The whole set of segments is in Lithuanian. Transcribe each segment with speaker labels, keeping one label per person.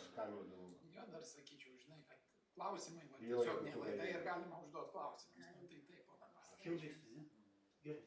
Speaker 1: skambindavau.
Speaker 2: Jo dar sakyčiau, žinai, kad klausimai, va,
Speaker 1: Jo,
Speaker 2: tiesiog
Speaker 1: tu
Speaker 2: nelaida
Speaker 1: gali.
Speaker 2: ir galima užduoti klausimus. Nu, tai taip, o dabar.
Speaker 3: Šiauliais, ne? Gerai.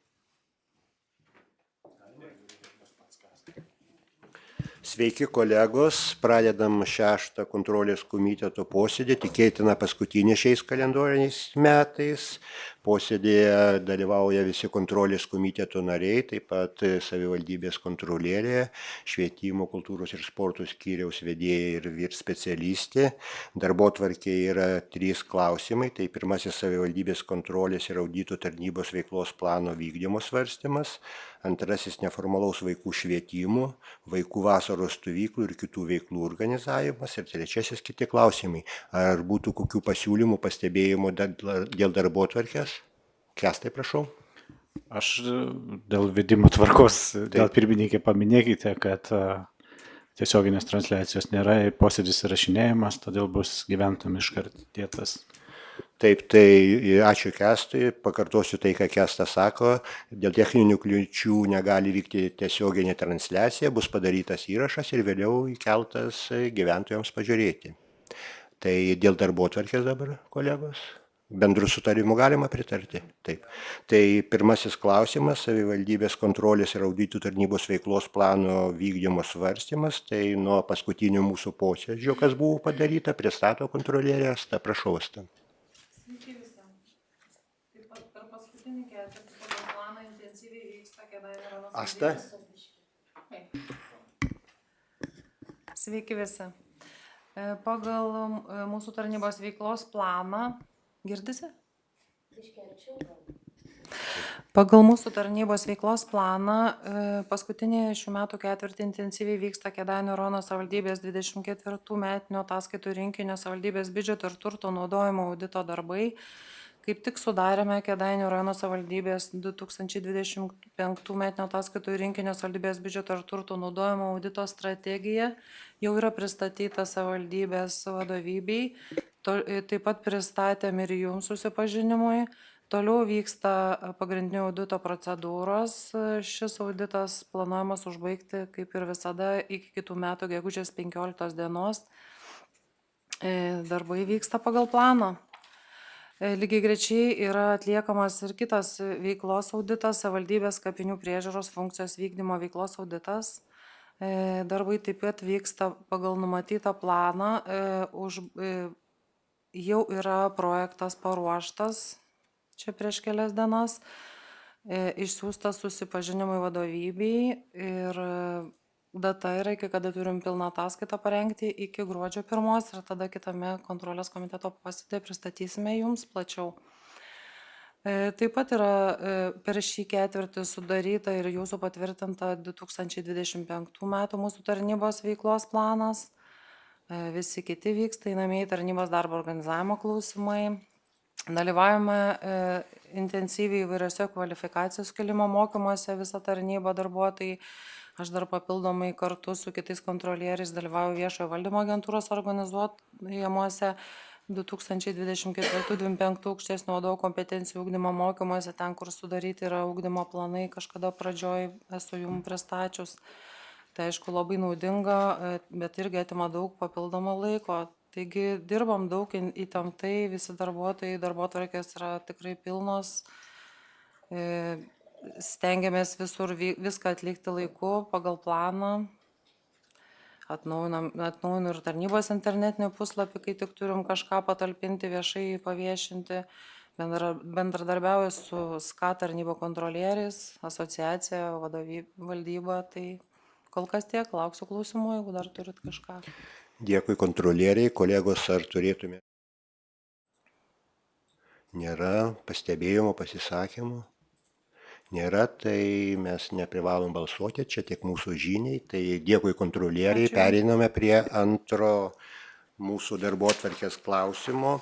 Speaker 1: Sveiki kolegos, pradedam 6 kontrolės komiteto posėdį, tikėtina paskutinį šiais kalendoriniais metais. Posėdėje dalyvauja visi kontrolės komiteto nariai, taip pat savivaldybės kontrolierė, švietimo, kultūros ir sporto skyriaus vedėja ir vyr specialistė. Darbotvarkė yra 3 klausimai, tai pirmasis savivaldybės kontrolės ir audito tarnybos veiklos plano vykdymo svarstymas, antrasis neformalaus vaikų švietimo, vaikų vasaros stovyklų ir kitų veiklų organizavimas ir trečiasis kiti klausimai. Ar būtų kokių pasiūlymų, pastebėjimų dėl darbotvarkės? Kęstai, prašau.
Speaker 4: Aš dėl vedimo tvarkos, gal pirmininkė paminėkite, kad tiesioginės transliacijos nėra, posėdis įrašinėjimas, todėl bus gyventojams iškart dėtas.
Speaker 1: Taip, tai ačiū Kęstui, pakartosiu tai, ką Kęstas sako, dėl techninių kliūčių negali vykti tiesioginė transliacija, bus padarytas įrašas ir vėliau įkeltas gyventojams pažiūrėti. Tai dėl darbotvarkės dabar, kolegos, bendrų sutarimų galima pritarti? Taip. Tai pirmasis klausimas, savivaldybės kontrolės ir auditų tarnybos veiklos plano vykdymo svarstymas, tai nuo paskutinio mūsų posėdžio, kas buvo padaryta, pristato kontrolierė Asta, prašau Asta.
Speaker 5: Sveiki visi. Taip pat per paskutinį ketvirtį pagal planą intensyviai vyksta Kėdainių rajono
Speaker 1: Asta.
Speaker 5: Sveiki visi. Pagal mūsų tarnybos veiklos planą, girdisi? Pagal mūsų tarnybos veiklos planą paskutinį šių metų ketvirtį intensyviai vyksta Kėdainių rajono savivaldybės 24 metinio ataskaitų rinkinio savivaldybės biudžeto ir turto naudojimo audito darbai. Kaip tik sudarėme Kėdainių rajono savivaldybės 2025 metinio ataskaitų rinkinio savivaldybės biudžeto ir turto naudojimo audito strategija. Jau yra pristatyta savivaldybės vadovybei, taip pat pristatėm ir jums susipažinimui. Toliau vyksta pagrindinio audito procedūros. Šis auditas planuojamas užbaigti, kaip ir visada, iki kitų metų gegužės 15 dienos. Darbai vyksta pagal planą. Lygiai grečiai yra atliekamas ir kitas veiklos auditas, savivaldybės kapinių priežiūros funkcijos vykdymo veiklos auditas. Darbai taip pat vyksta pagal numatytą planą. Jau yra projektas paruoštas. Čia prieš kelias dienas išsiųstas susipažinimui vadovybei ir data yra, iki kada turim pilną ataskaitą parengti, iki gruodžio 1 ir tada kitame kontrolės komiteto posėdėje pristatysime jums plačiau. Taip pat yra per šį ketvirtį sudaryta ir jūsų patvirtinta 2025 metų mūsų tarnybos veiklos planas. Visi kiti vyksta, einamieji tarnybos darbo organizavimo klausimai. Dalyvavome intensyviai įvairiose kvalifikacijos kėlimo mokymuose, visą tarnybą darbuotojai. Aš dar papildomai kartu su kitais kontrolieriais dalyvauju viešojo valdymo agentūros organizuojamuose 2024-2025 aukštesnio vadovo kompetencijų ugdymo mokymuose, ten, kur sudaryti yra ugdymo planai, kažkada pradžioj esu jums pristačius. Tai aišku labai naudinga, bet irgi atima daug papildomo laiko. Taigi dirbam daug įtemptai, visi darbuotojai, darbotvarkės yra tikrai pilnos. Stengiamės visur viską atlikti laiku, pagal planą. Atnaujinu ir tarnybos internetinį puslapį, kai tik turim kažką patalpinti, viešai paviešinti. Bendradarbiauju su SKA tarnybo kontrolieriais, asociacija, valdyba. Tai kol kas tiek, lauksiu klausimų, jeigu dar turit kažką.
Speaker 1: Dėkui kontrolieriai, kolegos, ar turėtume? Nėra pastebėjimo, pasisakymų? Nėra, tai mes neprivalom balsuoti, čia tik mūsų žiniai. Tai dėkui kontrolieriai, pereiname prie antro mūsų darbotvarkės klausimo.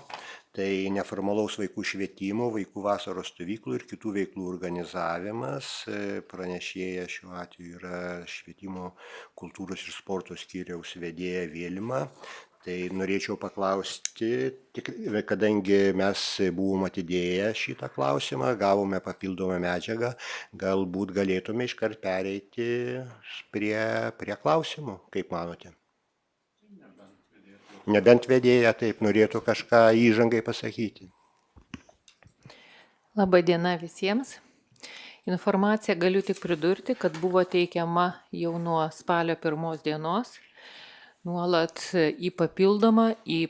Speaker 1: Tai neformalaus vaikų švietimo, vaikų vasaros stovyklų ir kitų veiklų organizavimas. Pranešėja šiuo atveju yra švietimo, kultūros ir sporto skyriaus vedėja Vėlima. Tai norėčiau paklausti, kadangi mes buvom atidėję šitą klausimą, gavome papildomą medžiagą, galbūt galėtume iškart pereiti prie klausimų, kaip manote? Nebent vedėja taip norėtų kažką įžangai pasakyti.
Speaker 6: Labadiena visiems. Informaciją galiu tik pridurti, kad buvo teikiama jau nuo spalio 1 dienos nuolat į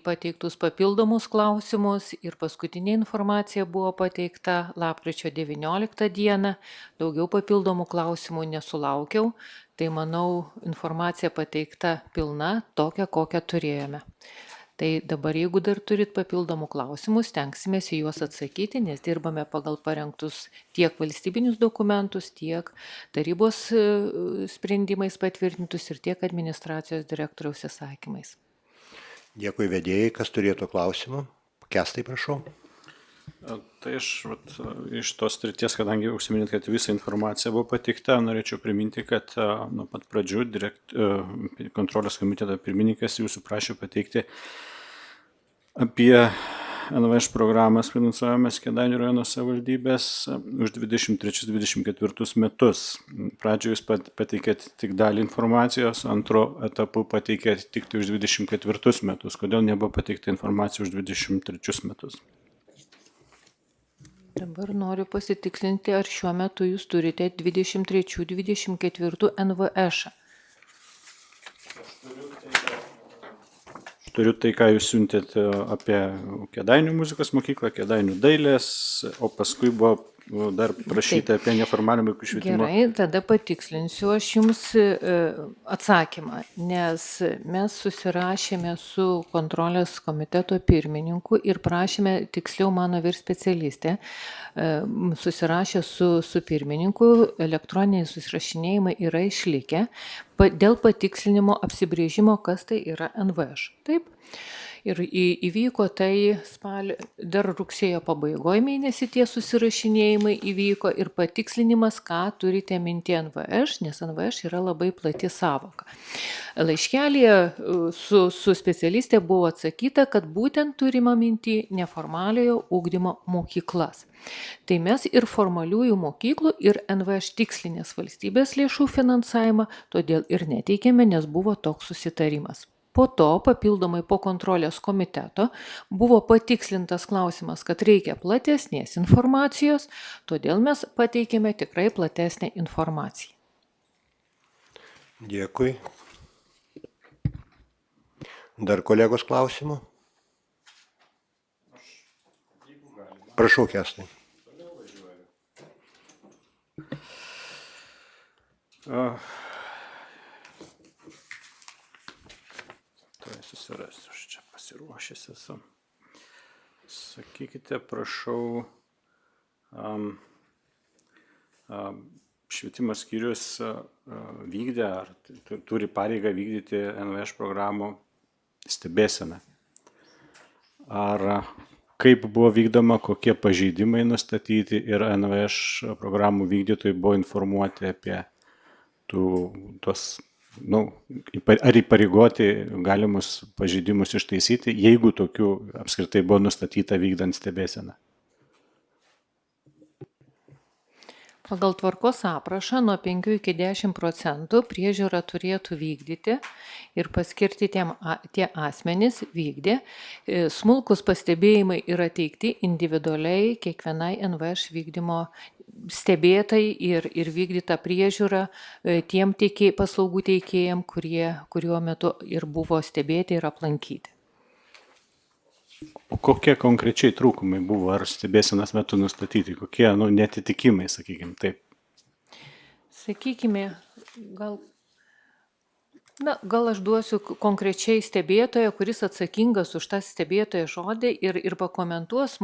Speaker 6: pateiktus papildomus klausimus ir paskutinė informacija buvo pateikta lapkričio 19 dieną. Daugiau papildomų klausimų nesulaukiau, tai manau informacija pateikta pilna, tokia kokią turėjome. Tai dabar jeigu dar turit papildomų klausimų, stengsimės į juos atsakyti, nes dirbame pagal parengtus tiek valstybinius dokumentus, tiek tarybos sprendimais patvirtintus ir tiek administracijos direktoriaus įsakymais.
Speaker 1: Dėkui vedėjai, kas turėtų klausimų. Kęstai, prašau.
Speaker 4: Tai aš iš tos srities, kadangi užsiminėt, kad visa informacija buvo pateikta, norėčiau priminti, kad nuo pat pradžių kontrolės komiteto pirmininkas jūsų prašė pateikti apie NVŠ programas finansuojamas Kėdainių rajono savivaldybės už 23-24 metus. Pradžioje jūs pateikėt tik dalį informacijos, antro etapu pateikėt tik tai už 24 metus. Kodėl nebuvo pateikta informacija už 23 metus?
Speaker 6: Dabar noriu pasitikslinti, ar šiuo metu jūs turite 23-24 NVŠ.
Speaker 4: Turiu tai, ką jūs siuntėt apie Kėdainių muzikos mokyklą, Kėdainių dailės, o paskui buvo dar prašyta apie neformalią vaikų švietimą.
Speaker 6: Gerai, tada patikslinsiu aš jums atsakymą, nes mes susirašėme su kontrolės komiteto pirmininku ir prašėme, tiksliau mano vyr specialistė, susirašė su pirmininku, elektroniniai susirašinėjimai yra išlikę dėl patikslinimo apsibrėžimo, kas tai yra NVŠ. Taip? Ir įvyko tai dar rugsėjo pabaigoje mėnesį tie susirašinėjimai įvyko ir patikslinimas, ką turite minti NVŠ, nes NVŠ yra labai plati savoka. Laiškelėje su specialistė buvo atsakyta, kad būtent turima minti neformaliojo ugdymo mokyklas. Tai mes ir formaliųjų mokyklų, ir NVŠ tikslinės valstybės lėšų finansavimą, todėl ir neteikėme, nes buvo toks susitarimas. Po to, papildomai po kontrolės komiteto, buvo patikslintas klausimas, kad reikia platesnės informacijos, todėl mes pateikėme tikrai platesnę informaciją.
Speaker 1: Dėkui. Dar kolegos klausimų? Prašau, Kęstai.
Speaker 4: Susirasiu, aš čia pasiruošęs esu. Sakykite, prašau, švietimo skyrius vykdė ar turi pareigą vykdyti NVŠ programų stebėseną. Ar kaip buvo vykdoma, kokie pažeidimai nustatyti ir NVŠ programų vykdytojai buvo informuoti apie tuos ar įpareigoti galimus pažeidimus ištaisyti, jeigu tokių apskritai buvo nustatyta vykdant stebėseną.
Speaker 6: Pagal tvarkos aprašą nuo 5 iki 10% priežiūrą turėtų vykdyti ir paskirti tie asmenys vykdė. Smulkus pastebėjimai yra teikti individualiai kiekvienai NVŠ vykdymo stebėtai ir vykdyta priežiūra tiem paslaugų teikėjam, kuriuo metu ir buvo stebėti ir aplankyti.
Speaker 4: O kokie konkrečiai trūkumai buvo ar stebėsenos metu nustatyti, kokie netitikimai, sakykime taip?
Speaker 6: Sakykime, gal aš duosiu konkrečiai stebėtoją, kuris atsakingas už tą stebėtoją žodį ir pakomentuos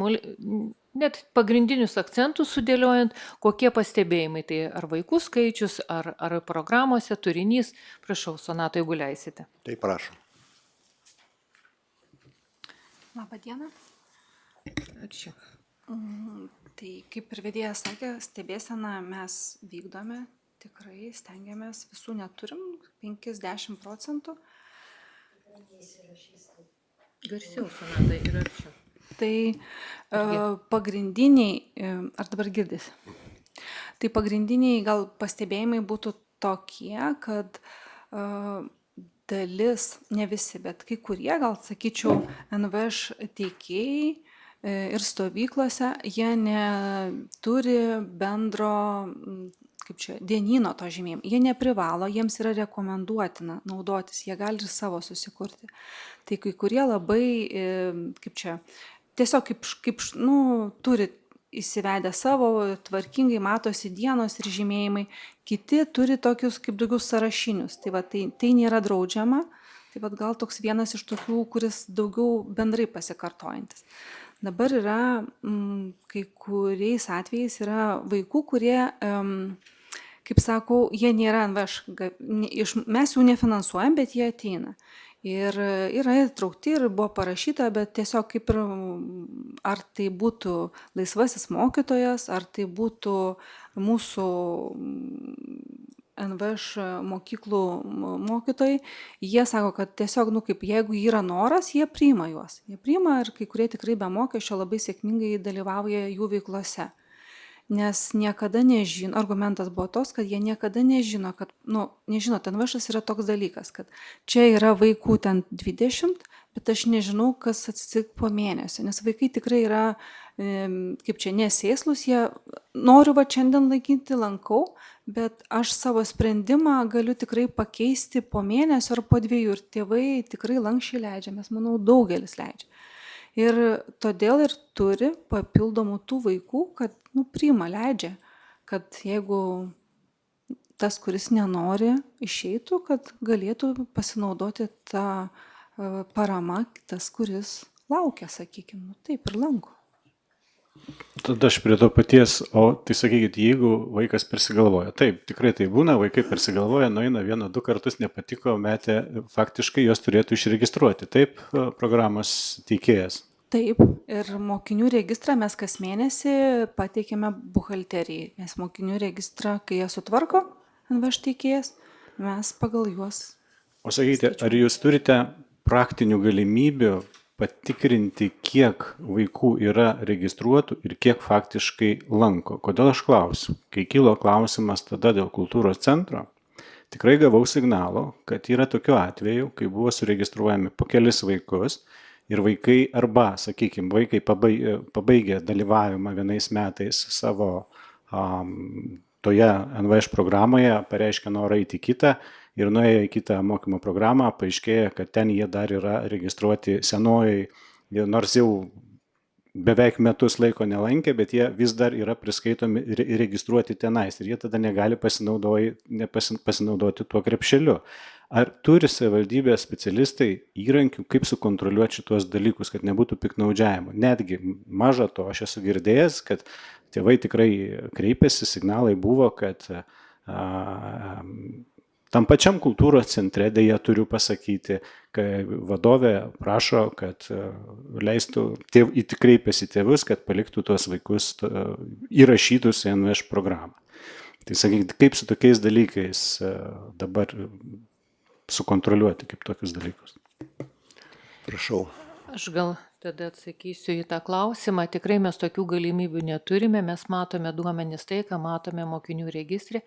Speaker 6: net pagrindinius akcentus sudėliojant, kokie pastebėjimai, tai ar vaikų skaičius, ar programuose turinys. Prašau, Sonata, jeigu leisite.
Speaker 1: Tai prašom.
Speaker 7: Labą dieną.
Speaker 6: Ačiū.
Speaker 7: Tai kaip ir vedėjas sakė, stebėseną mes vykdome, tikrai stengiamės, visų neturim, 5-10%.
Speaker 6: Garsiau, Sonata, ir arčiau.
Speaker 7: Tai pagrindiniai, ar dabar girdisi? Tai pagrindiniai gal pastebėjimai būtų tokie, kad dalis, ne visi, bet kai kurie, gal sakyčiau, NVŠ teikėjai ir stovyklose, jie neturi bendro, kaip čia, dienyno to žymėjimo. Jie neprivalo, jiems yra rekomenduotina naudotis, jie gali ir savo susikurti. Tai kai kurie labai, kaip čia, tiesiog turi įsivedę savo, tvarkingai matosi dienos ir žymėjimai, kiti turi tokius kaip daugiau sąrašinius. Tai, tai nėra draudžiama, tai gal toks vienas iš tokių, kuris daugiau bendrai pasikartojantis. Dabar yra, kai kuriais atvejais yra vaikų, kurie, kaip sakau, jie nėra NVŠ, mes jų nefinansuojam, bet jie ateina. Ir yra įtraukti ir buvo parašyta, bet tiesiog kaip ir, ar tai būtų laisvasis mokytojas, ar tai būtų mūsų NVŠ mokyklų mokytojai, jie sako, kad tiesiog, kaip jeigu yra noras, jie priima juos. Jie priima ir kai kurie tikrai be mokesčio labai sėkmingai dalyvauja jų veiklose. Nes niekada nežino, argumentas buvo toks, kad jie niekada nežino, kad, nežino, NVŠ yra toks dalykas, kad čia yra vaikų ten 20, bet aš nežinau, kas atsitiks po mėnesio, nes vaikai tikrai yra, kaip čia, nesėslus, jie noriu šiandien laikyti, lankau, bet aš savo sprendimą galiu tikrai pakeisti po mėnesio ar po 2 ir tėvai tikrai lankščiai leidžia, mes manau, daugelis leidžia. Ir todėl ir turi papildomų tų vaikų, kad, priima, leidžia, kad jeigu tas, kuris nenori, išeitų, kad galėtų pasinaudoti tą paramą, tas, kuris laukia, sakykime, taip ir lanko.
Speaker 4: Tada aš prie to paties, o tai sakykit, jeigu vaikas persigalvoja, taip, tikrai tai būna, vaikai persigalvoja, nueina 1-2 kartus, nepatiko, metė, faktiškai jos turėtų išregistruoti, taip, programos teikėjas.
Speaker 7: Taip, ir mokinių registrą mes kas mėnesį pateikėme buhalterijai, nes mokinių registrą, kai jie sutvarko, NVŠ teikėjas, mes pagal juos.
Speaker 4: O sakykite, ar jūs turite praktinių galimybių patikrinti, kiek vaikų yra registruotų ir kiek faktiškai lanko? Kodėl aš klausiu? Kai kilo klausimas tada dėl kultūros centro, tikrai gavau signalo, kad yra tokių atvejų, kai buvo suregistruojami po kelis vaikus ir vaikai arba, sakykime, vaikai pabaigė dalyvavimą vienais metais savo toje NVŠ programoje, pareiškė norą eiti kitą ir nuėjo į kitą mokymo programą, paaiškėja, kad ten jie dar yra registruoti senojai, nors jau beveik metus laiko nelankė, bet jie vis dar yra priskaitomi ir registruoti tenais ir jie tada negali pasinaudoti tuo krepšeliu. Ar turi savivaldybės specialistai įrankių, kaip sukontroliuoti šitos dalykus, kad nebūtų piktnaudžiavimo? Netgi maža to, aš esu girdėjęs, kad tėvai tikrai kreipėsi, signalai buvo, kad tam pačiam kultūros centre, dėja turiu pasakyti, kai vadovė prašo, kad leistų, kreipėsi tėvus, kad paliktų tuos vaikus įrašytus į NVŠ programą. Tai sakykite, kaip su tokiais dalykais dabar sukontroliuoti, kaip tokius dalykus?
Speaker 1: Prašau.
Speaker 6: Aš gal tada atsakysiu į tą klausimą. Tikrai mes tokių galimybių neturime. Mes matome duomenis tai, ką matome mokinių registre,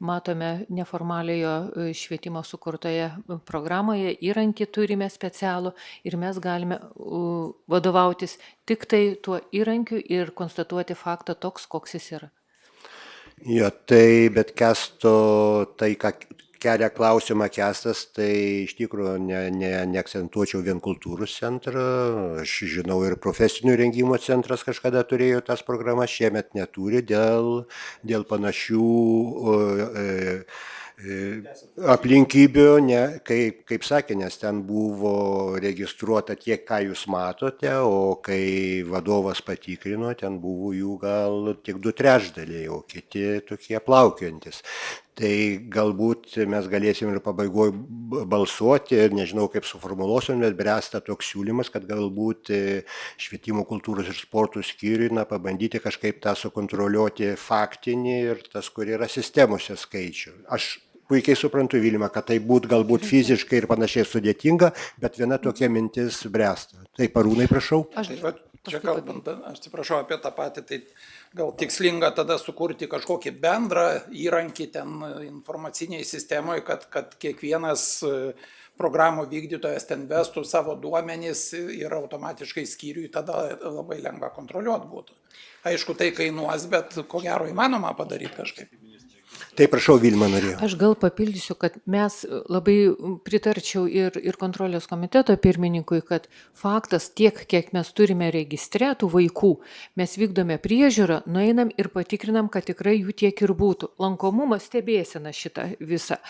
Speaker 6: matome neformaliojo švietimo sukurtoje programoje, įrankį turime specialų ir mes galime vadovautis tik tai tuo įrankiu ir konstatuoti faktą toks, koks jis yra.
Speaker 1: Jo, tai bet Kesto, tai ką kelia klausimą Kestas, tai iš tikrųjų neakcentuočiau vien kultūros centrą, aš žinau ir profesinių rengimo centras kažkada turėjo tas programas, šiemet neturi dėl panašių aplinkybių, kaip sakė, nes ten buvo registruota tiek, ką jūs matote, o kai vadovas patikrino, ten buvo jų gal tik 2/3, o kiti tokie plaukiantis. Tai galbūt mes galėsim ir pabaigoje balsuoti, nežinau kaip suformuluosim, bet bręsta toks siūlymas, kad galbūt švietimo, kultūros ir sporto skyriui pabandyti kažkaip tą sukontroliuoti faktinį ir tas, kur yra sistemose skaičių. Aš puikiai suprantu, Vilma, kad tai būtų galbūt fiziškai ir panašiai sudėtinga, bet viena tokia mintis bręsta. Tai Arūnai, prašau.
Speaker 2: Čia kalbant, aš atsiprašau apie tą patį, tai gal tikslinga tada sukurti kažkokį bendrą įrankį ten informaciniai sistemoje, kad kiekvienas programų vykdytojas ten vestų savo duomenys ir automatiškai skyriui tada labai lengva kontroliuoti būtų. Aišku, tai kainuos, bet ko gero įmanoma padaryti kažkaip.
Speaker 1: Tai prašau, Vilma norėjo.
Speaker 6: Aš gal papildysiu, kad mes labai pritarčiau ir kontrolės komiteto pirmininkui, kad faktas tiek, kiek mes turime registre tų vaikų, mes vykdome priežiūrą, nueinam ir patikrinam, kad tikrai jų tiek ir būtų. Lankomumas stebėsena šitą visą.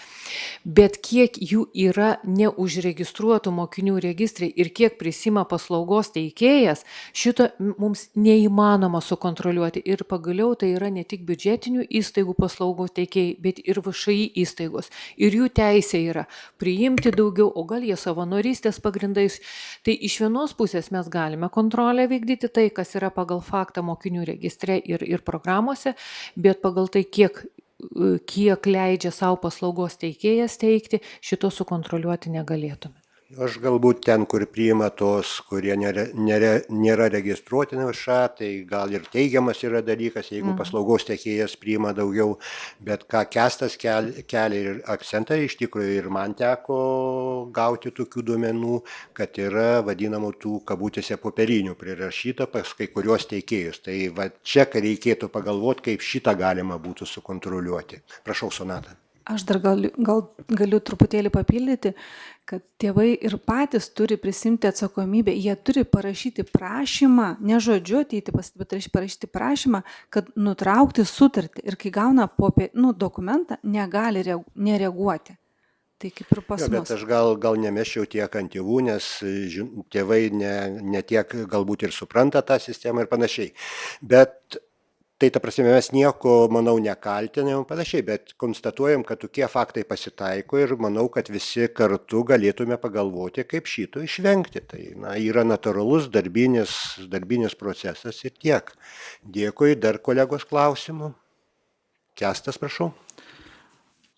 Speaker 6: Bet kiek jų yra neužregistruotų mokinių registrai ir kiek prisima paslaugos teikėjas, šito mums neįmanoma sukontroliuoti. Ir pagaliau tai yra ne tik biudžetinių įstaigų paslaugos teikėjai, bet ir VŠI įstaigos. Ir jų teisė yra priimti daugiau, o gal jie savanorystės pagrindais. Tai iš vienos pusės mes galime kontrolę vykdyti tai, kas yra pagal faktą mokinių registre ir programuose, bet pagal tai, kiek leidžia savo paslaugos teikėjas teikti, šito sukontroliuoti negalėtume.
Speaker 1: Aš galbūt ten, kur priima tos, kurie nėra registruoti VŠA, tai gal ir teigiamas yra dalykas, jeigu paslaugos teikėjas priima daugiau, bet ką Kęstas kelia ir akcentą, iš tikrųjų ir man teko gauti tokių duomenų, kad yra vadinamų tų kabutėse popierinių prirašyta pas kai kurios teikėjus. Tai va čia reikėtų pagalvoti, kaip šitą galima būtų sukontroliuoti. Prašau, Sonata.
Speaker 7: Aš dar galiu truputėlį papildyti, kad tėvai ir patys turi prisimti atsakomybę, jie turi parašyti prašymą, ne žodžiu ateiti, bet parašyti prašymą, kad nutraukti sutartį ir kai gauna dokumentą, negali nereaguoti. Tai kaip ir pas mus.
Speaker 1: Bet aš gal nemeščiau tiek ant tėvų, nes tėvai ne tiek galbūt ir supranta tą sistemą ir panašiai. Bet tai ta prasme mes nieko, manau, nekaltinam panašiai, bet konstatuojam, kad tokie faktai pasitaiko ir manau, kad visi kartu galėtume pagalvoti, kaip šito išvengti. Tai yra natūralus darbinis procesas ir tiek. Dėkui, dar kolegos klausimų. Kęstas, prašau.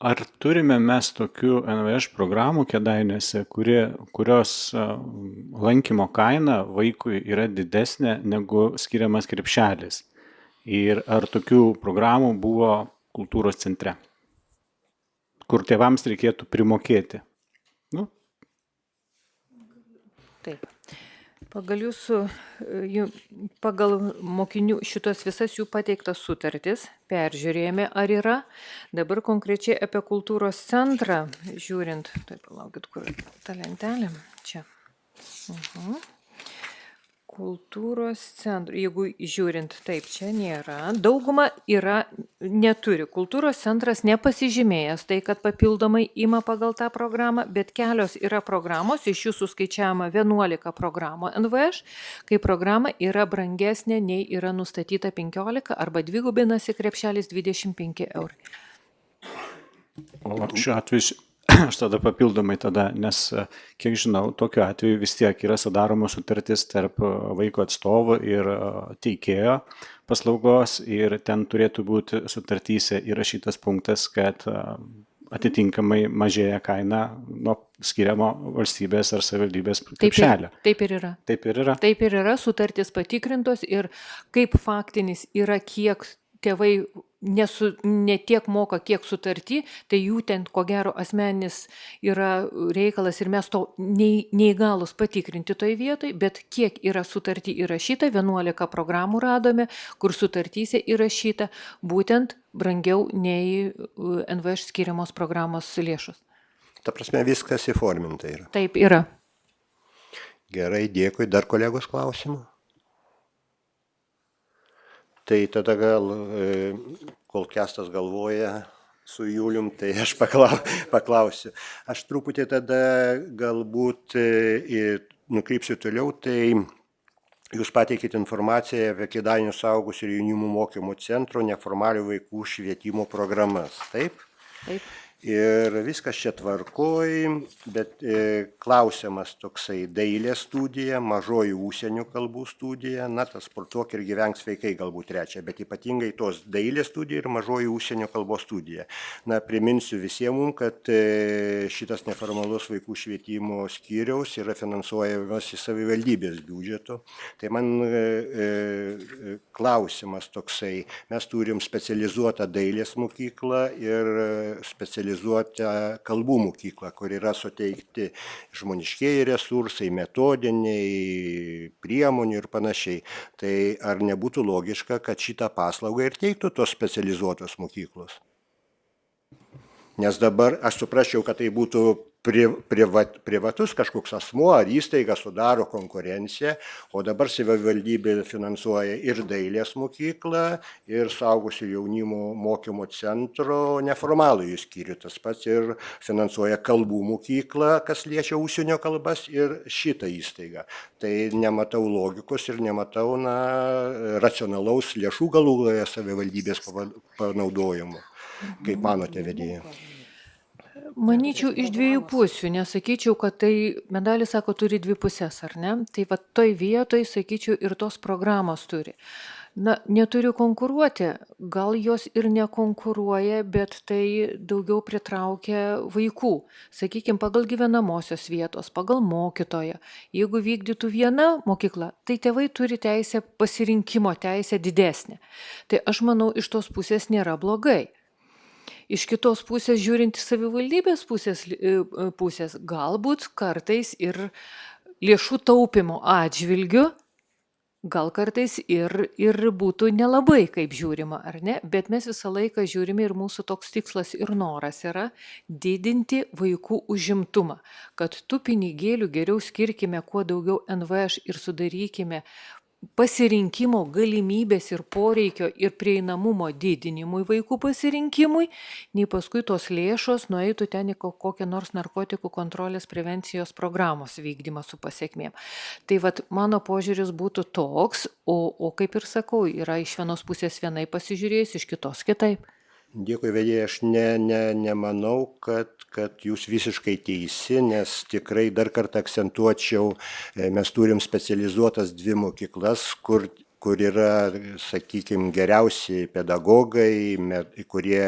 Speaker 4: Ar turime mes tokių NVŠ programų Kėdainiuose, kurios lankymo kaina vaikui yra didesnė negu skiriamas krepšelis? Ir ar tokių programų buvo kultūros centre, kur tėvams reikėtų primokėti?
Speaker 6: Taip. Pagal mokinių šitos visas jų pateiktas sutartis peržiūrėjome, ar yra. Dabar konkrečiai apie kultūros centrą žiūrint. Taip, palaukit, kur ta lentelė? Čia. Kultūros centrų, jeigu žiūrint, taip, čia nėra. Dauguma neturi. Kultūros centras nepasižymėjęs, tai kad papildomai ima pagal tą programą, bet kelios yra programos, iš jų suskaičiavama 11 programų NVŠ, kai programa yra brangesnė nei yra nustatyta 15 arba dvigubinasi krepšelis 25 €.
Speaker 4: O šiuo atveju aš tada papildomai nes, kiek žinau, tokiu atveju vis tiek yra sudaroma sutartis tarp vaiko atstovo ir teikėjo paslaugos ir ten turėtų būti sutartyse įrašytas punktas, kad atitinkamai mažėja kaina nuo skiriamo valstybės ar savivaldybės krepšelio.
Speaker 6: Taip ir yra.
Speaker 4: Taip ir yra.
Speaker 6: Taip ir yra, sutartis patikrintos ir kaip faktinis yra, kiek tėvai ne tiek moka, kiek sutartį, tai jų ten ko gero asmeninis yra reikalas ir mes to neįgalus patikrinti toj vietoj, bet kiek yra sutartį įrašyta, 11 programų radome, kur sutartyse įrašyta būtent brangiau nei NVŠ skiriamos programos lėšos.
Speaker 1: Ta prasme, viskas įforminta yra.
Speaker 6: Taip yra.
Speaker 1: Gerai, dėkui. Dar kolegos klausimų? Tai tada gal, kol Kęstas galvoja su Julium, tai aš paklausiu. Aš truputį tada galbūt nukrypsiu toliau, tai jūs pateikite informaciją apie Kėdainių suaugusių ir jaunimo mokymo centro neformalių vaikų švietimo programas, taip?
Speaker 6: Taip.
Speaker 1: Ir viskas čia tvarkoj, bet klausimas toksai: dailės studija, mažoji užsienio kalbų studija, tas Sportuok ir gyvenk sveikai galbūt trečia, bet ypatingai tos dailės studija ir mažoji užsienio kalbos studija. Priminsiu visiems, kad šitas neformalus vaikų švietimo skyriaus yra finansuojamas iš savivaldybės biudžeto. Tai man klausimas toksai: mes turim specializuotą dailės mokyklą ir specializuotą specializuotą kalbų mokyklą, kur yra suteikti žmoniškieji resursai, metodiniai, priemonių ir panašiai. Tai ar nebūtų logiška, kad šitą paslaugą ir teiktų tos specializuotos mokyklos? Nes dabar aš suprasčiau, kad tai būtų privatus kažkoks asmuo ar įstaiga sudaro konkurenciją, o dabar savivaldybė finansuoja ir dailės mokyklą, ir suaugusių jaunimo mokymo centro neformalųjį skyrių. Tas pats ir finansuoja kalbų mokyklą, kas liečia užsienio kalbas, ir šitą įstaigą. Tai nematau logikos ir nematau racionalaus lėšų galų gale savivaldybės panaudojimo. Kaip manote, vedėja?
Speaker 6: Manyčiau, iš dviejų pusių, nesakyčiau, kad tai, medalis sako, turi dvi pusės, ar ne? Tai va toj vietoj, sakyčiau, ir tos programos turi. Na, neturiu konkuruoti, gal jos ir nekonkuruoja, bet tai daugiau pritraukia vaikų. Sakykime, pagal gyvenamosios vietos, pagal mokytoją. Jeigu vykdytų viena mokykla, tai tėvai turi teisę, pasirinkimo teisę didesnę. Tai aš manau, iš tos pusės nėra blogai. Iš kitos pusės, žiūrint į savivaldybės pusės, galbūt kartais ir lėšų taupimo atžvilgiu, gal kartais ir būtų nelabai kaip žiūrima, ar ne? Bet mes visą laiką žiūrime ir mūsų toks tikslas ir noras yra didinti vaikų užimtumą, kad tų pinigėlių geriau skirkime kuo daugiau NVŠ ir sudarykime pasirinkimo galimybės ir poreikio ir prieinamumo didinimui vaikų pasirinkimui, nei paskui tos lėšos nueitų ten į kokią nors narkotikų kontrolės prevencijos programos vykdymą su pasiekmėm. Tai vat mano požiūris būtų toks, o kaip ir sakau, yra iš vienos pusės vienai pasižiūrėjus, iš kitos kitaip.
Speaker 1: Dėkui, vedėja, aš nemanau, kad jūs visiškai teisi, nes tikrai dar kartą akcentuočiau, mes turim specializuotas dvi mokyklas, kur yra, sakykime, geriausi pedagogai, kurie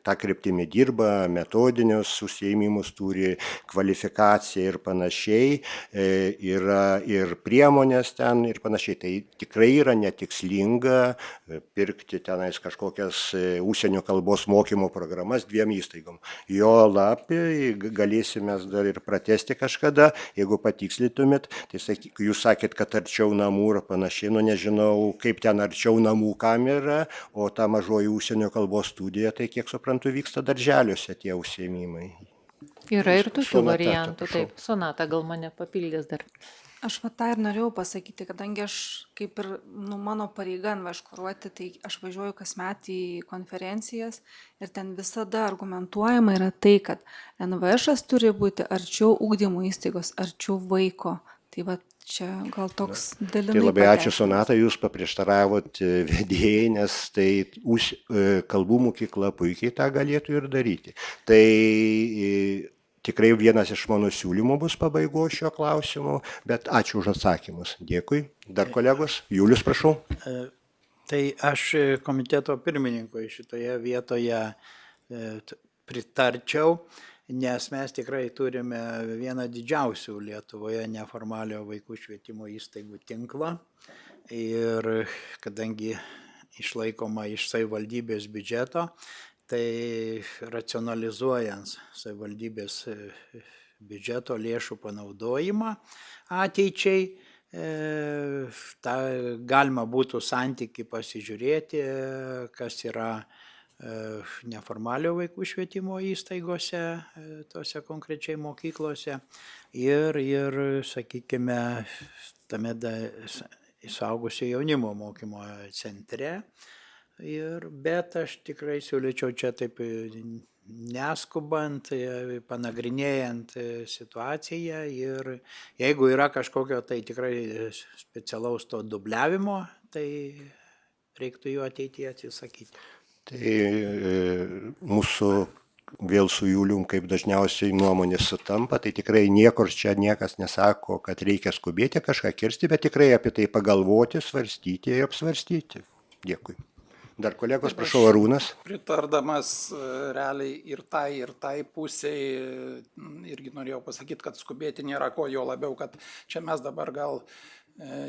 Speaker 1: tą kryptimį dirba, metodinius užsiėmimus turi, kvalifikaciją ir panašiai, yra ir priemonės ten ir panašiai. Tai tikrai yra netikslinga pirkti tenais kažkokias užsienio kalbos mokymo programas dviem įstaigom. Jo lapį galėsime dar ir pratesti kažkada, jeigu patikslytumėt, tai jūs sakėt, kad arčiau namų ir panašiai, nežinau, kaip ten arčiau namų kamera, o ta mažoji užsienio kalbos studija, tai kiek suprantu, vyksta darželiuose tie užsiėmimai.
Speaker 6: Yra ir tokių variantų, taip. Sonata gal mane papildys dar.
Speaker 7: Aš tą ir norėjau pasakyti, kadangi aš kaip ir mano pareiga NVŠ-kuruoti, tai aš važiuoju kasmet į konferencijas ir ten visada argumentuojama yra tai, kad NVŠ turi būti arčiau ugdymo įstaigos, arčiau vaiko. Tai va čia gal toks dalinai.
Speaker 1: Tai labai ačiū, Sonata, jūs paprieštaravot vedėjai, nes tai kalbų mokykla puikiai tą galėtų ir daryti. Tai tikrai vienas iš mano siūlymų bus pabaigos šio klausimu, bet ačiū už atsakymus. Dėkui. Dar kolegos, Julius, prašau.
Speaker 3: Tai aš komiteto pirmininkui šitoje vietoje pritarčiau, nes mes tikrai turime vieną didžiausių Lietuvoje neformaliojo vaikų švietimo įstaigų tinklą ir kadangi išlaikoma iš savivaldybės biudžeto, tai racionalizuojant savivaldybės biudžeto lėšų panaudojimą ateičiai, galima būtų santykį pasižiūrėti, kas yra neformalio vaikų švietimo įstaigose, tose konkrečiai mokyklose ir sakykime, tame suaugusio jaunimo mokymo centre. Bet aš tikrai siūlyčiau čia taip neskubant, panagrinėjant situaciją ir jeigu yra kažkokio tai tikrai specialaus to dubliavimo, tai reiktų jų ateityje atsisakyti.
Speaker 1: Tai mūsų vėl su Julium, kaip dažniausiai nuomonės sutampa, tai tikrai niekur čia niekas nesako, kad reikia skubėti kažką kirsti, bet tikrai apie tai pagalvoti, svarstyti ir apsvarstyti. Dėkui. Dar kolegos, prašau, Arūnas.
Speaker 2: Pritardamas realiai ir tai pusiai, irgi norėjau pasakyti, kad skubėti nėra ko, jo labiau, kad čia mes dabar gal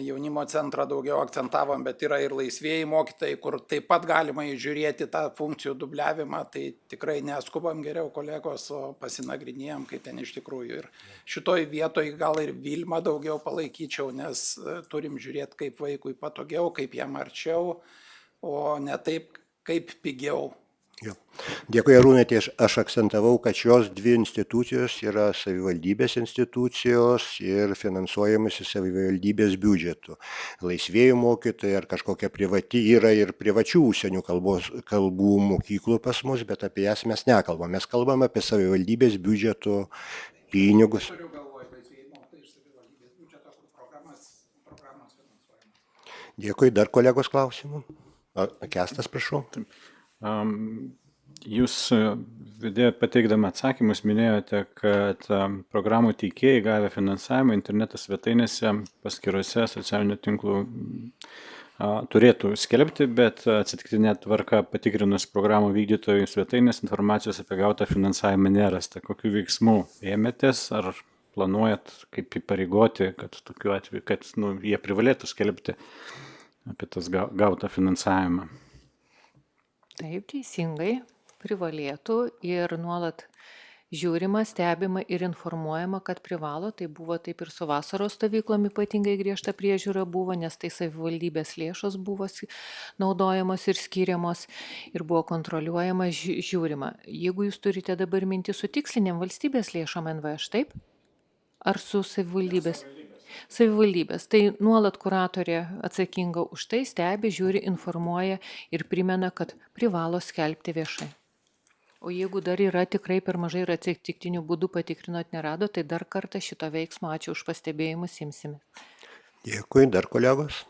Speaker 2: jaunimo centrą daugiau akcentavom, bet yra ir laisvėjai mokytojai, kur taip pat galima įžiūrėti tą funkcijų dubliavimą, tai tikrai neskubam geriau kolegos, o pasinagrinėjom, kaip ten iš tikrųjų. Ir šitoj vietoj gal ir Vilmą daugiau palaikyčiau, nes turim žiūrėti, kaip vaikui patogiau, kaip jam arčiau, o ne taip, kaip pigiau.
Speaker 1: Jo. Dėkui, Arūnai, tai aš akcentavau, kad šios dvi institucijos yra savivaldybės institucijos ir finansuojamas iš savivaldybės biudžetų. Laisvėjų mokytojai ar kažkokia privati yra ir privačių užsienio kalbų mokyklų pas mus, bet apie jas mes nekalbam. Mes kalbam apie savivaldybės biudžeto pinigus.
Speaker 2: Turiu galvoj laisvėjai mokytojai iš savivaldybės biudžeto, kur programos finansuojamas.
Speaker 1: Dėkui, dar kolegos klausimų. Kestas, prašau.
Speaker 4: Jūs pateikdama atsakymus minėjote, kad programų teikėjai gavę finansavimą interneto svetainėse paskirose socialinių tinklų turėtų skelbti, bet atsitiktinė tvarka patikrinus programų vykdytojų svetainės informacijos apie gautą finansavimą nerasta. Kokių veiksmų ėmėtės ar planuojat kaip įpareigoti, kad tokiu atveju, kad jie privalėtų skelbti apie tas gautą finansavimą?
Speaker 6: Taip, teisingai, privalėtų ir nuolat žiūrima, stebima ir informuojama, kad privalo. Tai buvo taip ir su vasaros stovyklom ypatingai griežta priežiūra buvo, nes tai savivaldybės lėšos buvo naudojamos ir skiriamos ir buvo kontroliuojama, žiūrima. Jeigu jūs turite dabar mintį su tikslinėm valstybės lėšom NVŠ, taip? Ar su savivaldybės? Savivaldybės. Tai nuolat kuratorė atsakinga už tai, stebi, žiūri, informuoja ir primena, kad privalo skelbti viešai. O jeigu dar yra tikrai per mažai ir atsitiktinių būdų patikrinot nerado, tai dar kartą šito veiksmo ačiū už pastebėjimus imsime.
Speaker 1: Dėkui, dar kolegos.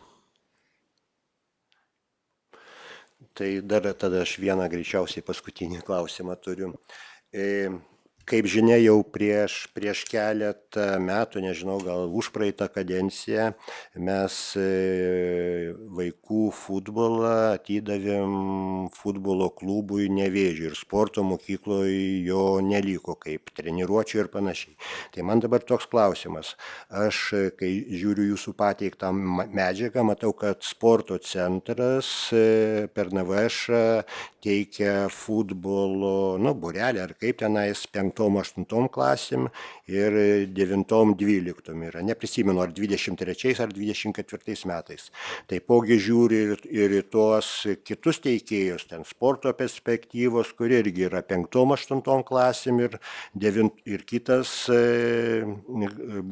Speaker 1: Tai dar tada aš vieną greičiausiai paskutinį klausimą turiu. Kaip žinia, jau prieš keletą metų, nežinau, gal užpraeitą kadenciją, mes vaikų futbolą atidavėm futbolo klubui Nevėžiui ir sporto mokykloje jo neliko kaip treniruočių ir panašiai. Tai man dabar toks klausimas. Aš, kai žiūriu jūsų pateiktą medžiagą, matau, kad sporto centras per NVŠ teikia futbolo, būrelį ar kaip tenais 5-8 klasėm ir 9-12 yra. Neprisimenu, ar 23 ar 24 metais. Taipogi žiūri ir į tuos kitus teikėjus, ten sporto perspektyvos, kurie irgi yra 5-8 klasėm ir kitas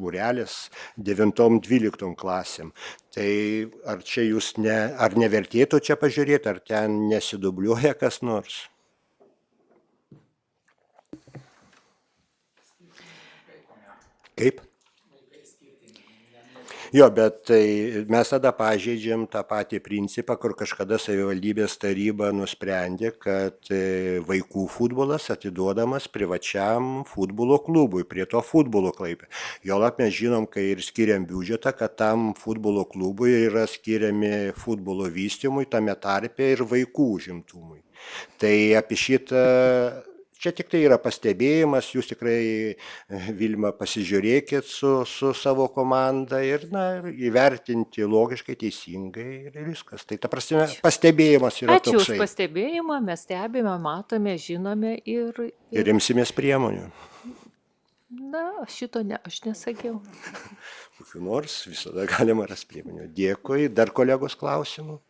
Speaker 1: būrelis 9-12 klasėm. Tai ar čia jūs ar nevertėtų čia pažiūrėti, ar ten nesidubliuoja kas nors? Kaip? Jo, bet tai mes tada pažeidžiam tą patį principą, kur kažkada savivaldybės taryba nusprendė, kad vaikų futbolas atiduodamas privačiam futbolo klubui, prie to futbolo Klaipėdos. Jolab mes žinom, kai ir skiriam biudžetą, kad tam futbolo klubui yra skiriami futbolo vystymui, tame tarpe ir vaikų užimtumui. Tai apie šitą... Čia tik tai yra pastebėjimas, jūs tikrai, Vilma, pasižiūrėkit su savo komanda ir įvertinti logiškai, teisingai ir viskas. Tai ta prasme, pastebėjimas yra toksai.
Speaker 6: Ačiū už pastebėjimą, mes stebime, matome, žinome ir...
Speaker 1: Ir imsimės priemonių.
Speaker 6: Šito aš nesakiau.
Speaker 1: Kokiu nors visada galima rasti priemonių. Dėkui. Dar kolegos klausimų?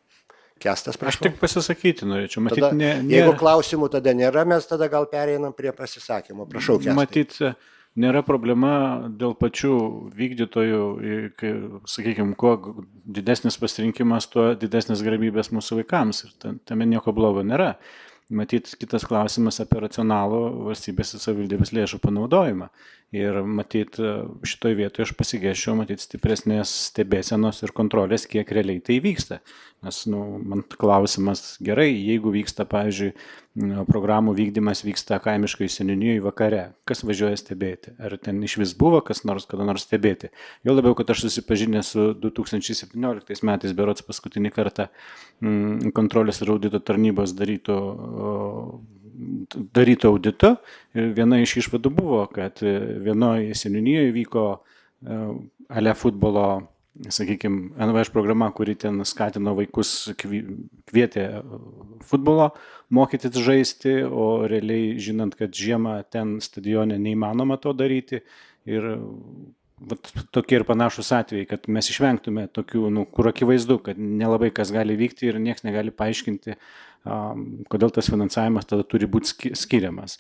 Speaker 1: Kestas, prašau.
Speaker 4: Aš tik pasisakyti norėčiau. Matyt,
Speaker 1: tada, jeigu klausimų tada nėra, mes tada gal pereinam prie pasisakymo. Prašau, Kestai.
Speaker 4: Matyt, nėra problema dėl pačių vykdytojų, sakykime, kuo didesnis pasirinkimas, tuo didesnis galimybės mūsų vaikams. Ir tame nieko blogo nėra. Matyt, kitas klausimas apie racionalų valstybės ir savivaldybės lėšų panaudojimą. Ir matyt, šitoj vietoje aš pasigėsčiau, matyt, stipresnės stebėsenos ir kontrolės, kiek realiai tai vyksta. Nes, man klausimas gerai, jeigu vyksta, pavyzdžiui, programų vykdymas vyksta kaimiškai seniūnijoje vakare, kas važiuoja stebėti? Ar ten iš vis buvo kas nors kada nors stebėti? Jo labiau, kad aš susipažinęs su 2017 metais berods paskutinį kartą kontrolės ir audito tarnybos daryto audito ir viena iš išvadų buvo, kad vienoje seniūnijoje vyko ale futbolo sakykime, NVŠ programa, kuri ten skatino vaikus, kvietė futbolo mokytis žaisti, o realiai žinant, kad žiemą ten stadione neįmanoma to daryti. Ir vat, tokie ir panašus atvejai, kad mes išvengtume tokių, kur akivaizdu, kad nelabai kas gali vykti ir niekas negali paaiškinti, kodėl tas finansavimas tada turi būti skiriamas.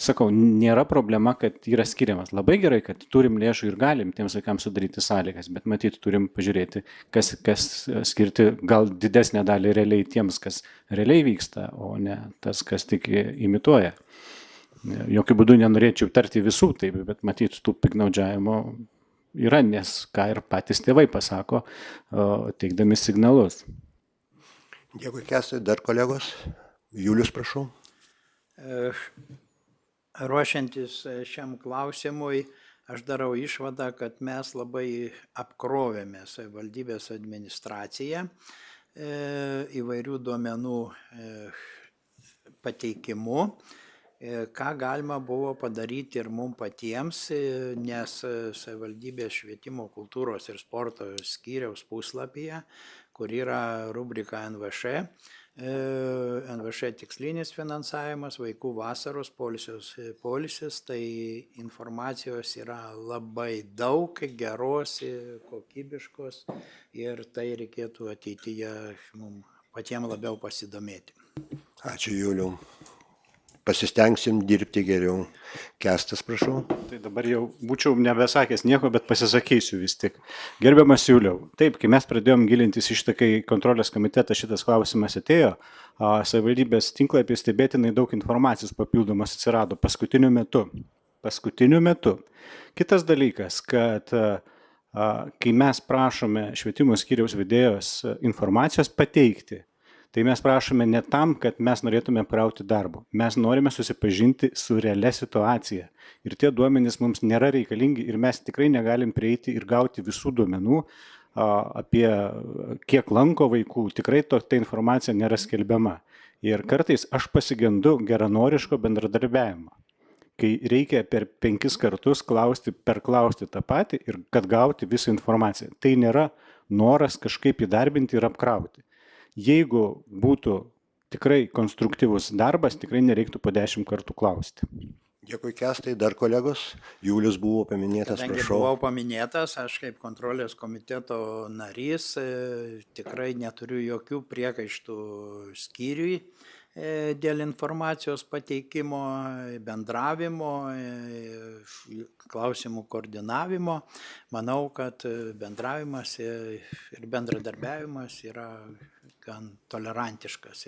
Speaker 4: Sakau, nėra problema, kad yra skiriamas. Labai gerai, kad turim lėšų ir galim tiems vaikams sudaryti sąlygas, bet matyt, turim pažiūrėti, kas skirti gal didesnę dalį realiai tiems, kas realiai vyksta, o ne tas, kas tik imituoja. Jokių būdų nenorėčiau tarti visų taip, bet matyt, tų piktnaudžiavimo yra, nes ką ir patys tėvai pasako, teikdami signalus.
Speaker 1: Dėkui, Kęstai. Dar kolegos? Julius, prašau.
Speaker 3: Ruošiantis šiam klausimui, aš darau išvadą, kad mes labai apkrovėme savivaldybės administraciją įvairių duomenų pateikimu, ką galima buvo padaryti ir mums patiems, nes savivaldybės švietimo, kultūros ir sporto skyriaus puslapyje, kur yra rubrika NVŠ, NVŠ tikslinis finansavimas, vaikų vasaros poilsis, tai informacijos yra labai daug, geros, kokybiškos ir tai reikėtų ateityje mums patiems labiau pasidomėti.
Speaker 1: Ačiū, Juliau. Pasistengsim dirbti geriau. Kęstas, prašau.
Speaker 4: Tai dabar jau būčiau nebesakęs nieko, bet pasisakysiu vis tik. Gerbiamas Juliau, taip, kai mes pradėjom gilintis iš tai, kai kontrolės komitetas šitas klausimas atėjo, savivaldybės tinklapį stebėtinai daug informacijos papildomas atsirado paskutiniu metu. Kitas dalykas, kad kai mes prašome švietimo skyriaus vedėjos informacijos pateikti, tai mes prašome ne tam, kad mes norėtume prauti darbo. Mes norime susipažinti su realia situacija. Ir tie duomenys mums nėra reikalingi ir mes tikrai negalim prieiti ir gauti visų duomenų apie kiek lanko vaikų. Tikrai ta informacija nėra skelbiama. Ir kartais aš pasigendu geranoriško bendradarbiavimo, kai reikia per 5 kartus perklausti tą patį ir kad gauti visą informaciją. Tai nėra noras kažkaip įdarbinti ir apkrauti. Jeigu būtų tikrai konstruktyvus darbas, tikrai nereiktų po 10 kartų klausti.
Speaker 1: Dėkui, Kęstai. Dar kolegos? Julius buvo paminėtas,
Speaker 3: Kadangi
Speaker 1: prašau.
Speaker 3: buvau paminėtas, aš kaip kontrolės komiteto narys tikrai neturiu jokių priekaištų skyriui dėl informacijos pateikimo, bendravimo, klausimų koordinavimo. Manau, kad bendravimas ir bendradarbiavimas yra gan tolerantiškas.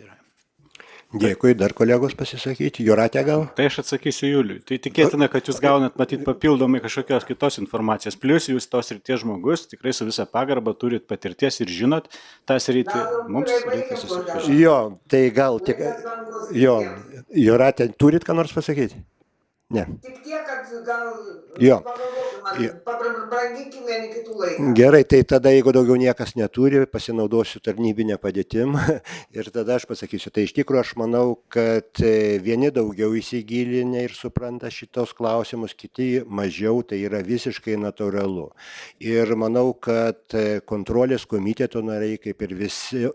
Speaker 1: Dėkui, dar kolegos pasisakyti. Jūratė gal?
Speaker 4: Tai aš atsakysiu Juliui. Tai tikėtina, kad jūs gaunat matyti papildomai kažkokios kitos informacijos. Plius jūs tos srities žmogus, tikrai su visa pagarba turit patirties ir žinot tą sritį. Mums reikia susipažinti.
Speaker 1: Jo, tai gal tik... Jo, Jūratė, turit ką nors pasakyti? Ne.
Speaker 8: Tik tiek, kad gal
Speaker 1: Jo.
Speaker 8: pabranginkime vieni kitų laiką.
Speaker 1: Gerai, tai tada, jeigu daugiau niekas neturi, pasinaudosiu tarnybinę padėtim ir tada aš pasakysiu. Tai iš tikrųjų aš manau, kad vieni daugiau įsigilinę ir supranta šitos klausimus, kiti mažiau, tai yra visiškai natūralu. Ir manau, kad kontrolės komiteto nariai, kaip ir visi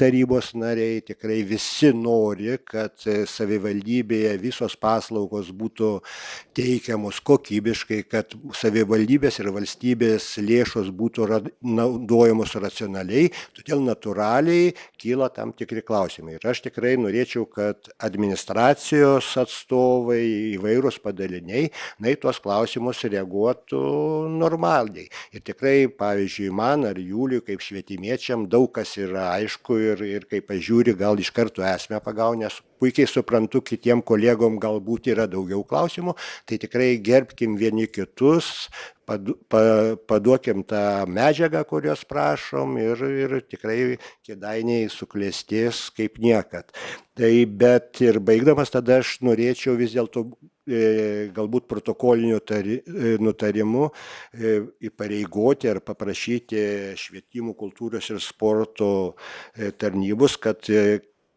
Speaker 1: tarybos nariai, tikrai visi nori, kad savivaldybėje visos paslaugos būtų teikiamos kokybiškai, kad savivaldybės ir valstybės lėšos būtų naudojamos racionaliai, todėl natūraliai kyla tam tikri klausimai. Ir aš tikrai norėčiau, kad administracijos atstovai, įvairūs padaliniai, į tuos klausimus reaguotų normaliai. Ir tikrai, pavyzdžiui, man ar Juliui, kaip švietimiečiam, daug kas yra aišku ir kai pažiūri, gal iš karto esmę pagau, nes puikiai suprantu, kitiem kolegom galbūt yra daugiau klausimų, tai tikrai gerbkim vieni kitus, paduokim tą medžiagą, kurios prašom ir tikrai Kėdainiai suklestės kaip niekad. Tai bet ir baigdamas tada aš norėčiau vis dėlto galbūt protokoliniu nutarimu įpareigoti ar paprašyti švietimo, kultūros ir sporto tarnybos, kad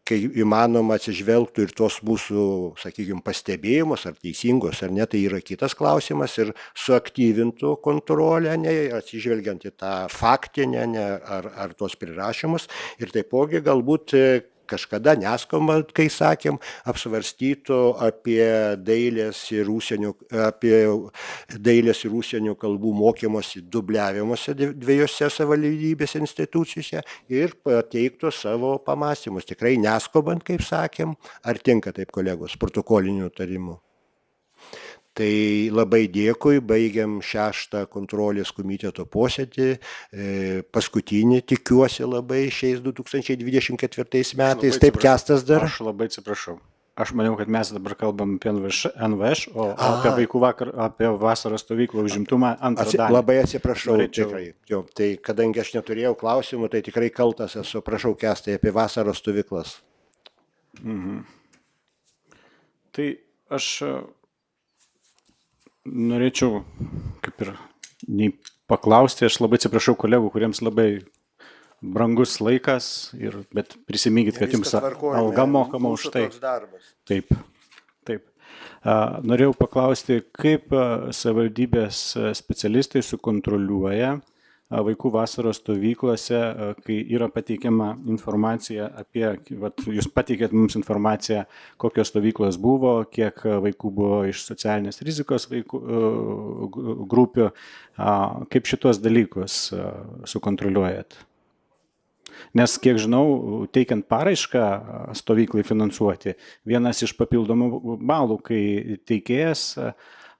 Speaker 1: kai įmanoma atsižvelgtų ir tos mūsų, sakykime, pastebėjimus, ar teisingos ar ne, tai yra kitas klausimas, ir suaktyvintų kontrolę, ne, atsižvelgiant į tą faktinę, ne, ar tos prirašymus, ir taipogi galbūt kažkada neskambant, kai sakėm, apsvarstytų apie dailės ir užsienio kalbų mokymosi dubliavimuose dviejose savivaldybės institucijose ir pateiktų savo pamąstymus. Tikrai neskambant, kaip sakėm, ar tinka taip, kolegos, protokoliniu tarimu. Tai labai dėkui, baigiam 6 kontrolės komiteto posėdį, paskutinį, tikiuosi labai, šiais 2024 metais, taip Kęstas dar.
Speaker 4: Aš labai atsiprašau. Aš maniau, kad mes dabar kalbam apie NVŠ, o apie vasaros stovyklą užimtumą antrą dalį.
Speaker 1: Labai atsiprašau,
Speaker 4: Norėčiau-
Speaker 1: tikrai. Jo, tai kadangi aš neturėjau klausimų, tai tikrai kaltas esu, prašau Kęstai, apie vasaros stovyklas.
Speaker 4: Tai aš norėčiau, kaip ir nei paklausti, aš labai atsiprašau kolegų, kuriems labai brangus laikas, bet prisiminkit, kad jums alga mokama už tai. Taip, taip. Norėjau paklausti, kaip savivaldybės specialistai sukontroliuoja vaikų vasaros stovyklose, kai yra pateikiama informacija apie, jūs pateikėt mums informaciją, kokios stovyklos buvo, kiek vaikų buvo iš socialinės rizikos grupių, kaip šitos dalykus sukontroliuojat? Nes, kiek žinau, teikiant paraišką stovyklai finansuoti, vienas iš papildomų balų, kai teikėjas